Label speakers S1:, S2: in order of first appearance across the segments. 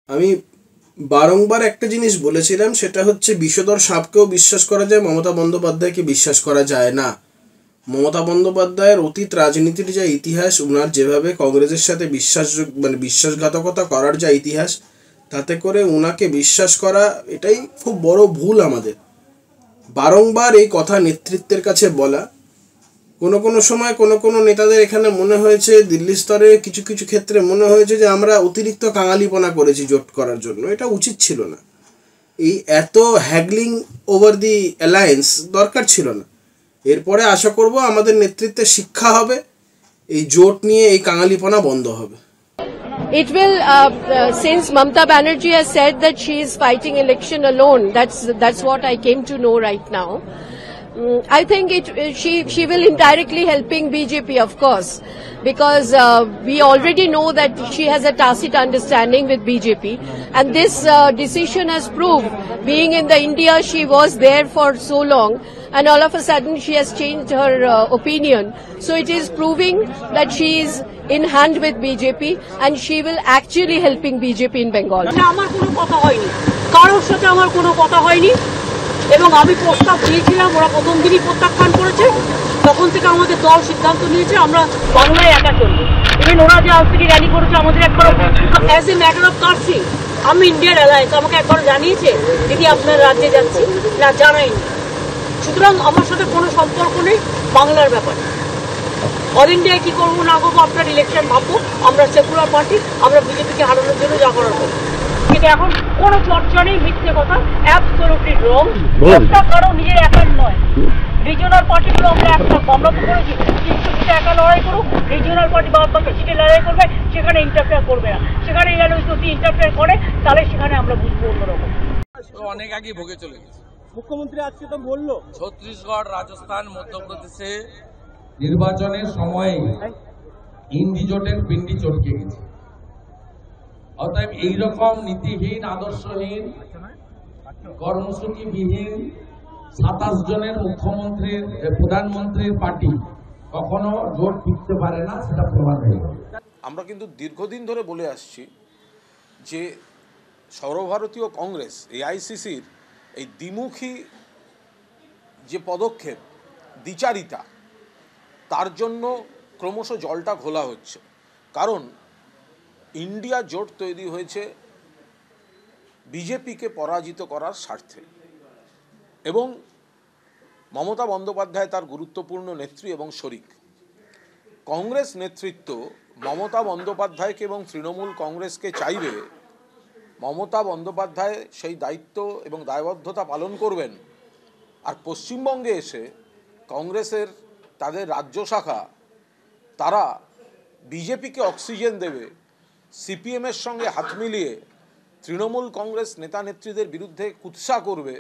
S1: আমি বারংবার একটা জিনিস বলেছিলাম, সেটা হচ্ছে বিষধর সাপকেও বিশ্বাস করা যায়, মমতা বন্দ্যোপাধ্যায়কে বিশ্বাস করা যায় না। মমতা বন্দ্যোপাধ্যায়ের অতীত রাজনীতির যা ইতিহাস, উনার যেভাবে কংগ্রেসের সাথে বিশ্বাসঘাতকতা করার যা ইতিহাস, তাতে করে উনাকে বিশ্বাস করা এটাই খুব বড় ভুল আমাদের। বারংবার এই কথা নেতৃত্বের কাছে বলা, কোনো সময় কোনো নেতাদের এখানে মনে হয়েছে, দিল্লি স্তরে কিছু কিছু ক্ষেত্রে মনে হয়েছে যে আমরা অতিরিক্ত কাঙালিপনা করেছি জোট করার জন্য। এটা উচিত ছিল না। এই এত হ্যাগলিং ওভার দি অ্যালায়েন্স দরকার ছিল না। এরপরে আশা করব আমাদের নেতৃত্বের শিক্ষা হবে, এই জোট নিয়ে এই কাঙালিপনা বন্ধ হবে।
S2: It will, since Mamata Banerjee has said that she is fighting election alone, that's what I came to know right now. I think she will indirectly helping BJP, of course, because we already know that she has a tacit understanding with BJP, and this decision has proved, being in the India she was there for so long, and all of a sudden she has changed her opinion. So it is proving that she is in hand with BJP, and she will actually helping BJP in Bengal.
S3: আমার কোনো কথা হয়নি, কারোর সাথে আমার কোনো কথা হয়নি, এবং আমি প্রস্তাব দিয়েছিলাম, ওরা প্রথম দিনই প্রত্যাখ্যান করেছে। তখন থেকে আমাদের দল সিদ্ধান্ত নিয়েছে আমরা বাংলায় একা চলবো। ইভেন ওরা যে আজ থেকে র্যালি করেছে, আমাদের একবার অ্যাজ এ ম্যাটার অফ কার্সি, আমি ইন্ডিয়ান অ্যালায়েন্স আমাকে একবার জানিয়েছে দিদি আপনার রাজ্যে যাচ্ছি, না জানাইনি। সুতরাং আমার সাথে কোনো সম্পর্ক নেই বাংলার ব্যাপারে। অল ইন্ডিয়ায় কী করবো না করবো আপনার ইলেকশন ভাববো। আমরা সেকুলার পার্টি, আমরা বিজেপিকে হারানোর জন্য যা করার করবো। কিন্তু এখন কোনো চর্চা নেই, মিথ্যে কথা, অ্যাবসলিউটলি রং। একটা কারো নিজের একার নয়, রিজিওনাল পার্টিগুলো আমরা আমরা তো করেছি, কিন্তু সিটে একা লড়াই করুক, রিজিওনাল পার্টি বাকি সিটে লড়াই করবে, সেখানে ইন্টারফেয়ার করবে না। সেখানে গেলে যদি ইন্টারফেয়ার করে তাহলে সেখানে আমরা বুঝবো অন্যরকম।
S4: অনেক আগেই ভোগে চলে গেছে
S5: মুখ্যমন্ত্রী, আজকে তো বললো
S4: ছত্তিশগড়, রাজস্থান, মধ্যপ্রদেশে নির্বাচনের সময়ে ইন্ডি জোটের পিন্ডি চটকে গেছে। অতএব এইরকম নীতিহীন, আদর্শহীন, কর্মসূচিবিহীন 27 জনের মুখ্যমন্ত্রীর, প্রধানমন্ত্রীর পার্টি কখনো জোট টিকতে পারে না, সেটা প্রমাণ হয়ে গেল।
S6: আমরা কিন্তু দীর্ঘদিন ধরে বলে আসছি যে সর্বভারতীয় কংগ্রেস, এআইসিসির এই দ্বিমুখী যে পদক্ষেপ, দ্বিচারিতা, তার জন্য ক্রমশ জলটা ঘোলা হচ্ছে। কারণ ইন্ডিয়া জোট তৈরি হয়েছে বিজেপিকে পরাজিত করার স্বার্থে, এবং মমতা বন্দ্যোপাধ্যায় তার গুরুত্বপূর্ণ নেত্রী এবং শরিক। কংগ্রেস নেতৃত্ব মমতা বন্দ্যোপাধ্যায়কে এবং তৃণমূল কংগ্রেসকে চাইবে মমতা বন্দ্যোপাধ্যায় সেই দায়িত্ব এবং দায়বদ্ধতা পালন করবেন, আর পশ্চিমবঙ্গে এসে কংগ্রেসের তাদের রাজ্য শাখা তারা বিজেপিকে অক্সিজেন দেবে, সিপিএমের সঙ্গে হাত মিলিয়ে তৃণমূল কংগ্রেস নেতা নেত্রীদের বিরুদ্ধে কুৎসা করবে,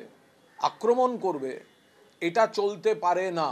S6: আক্রমণ করবে। এটা চলতে পারে না।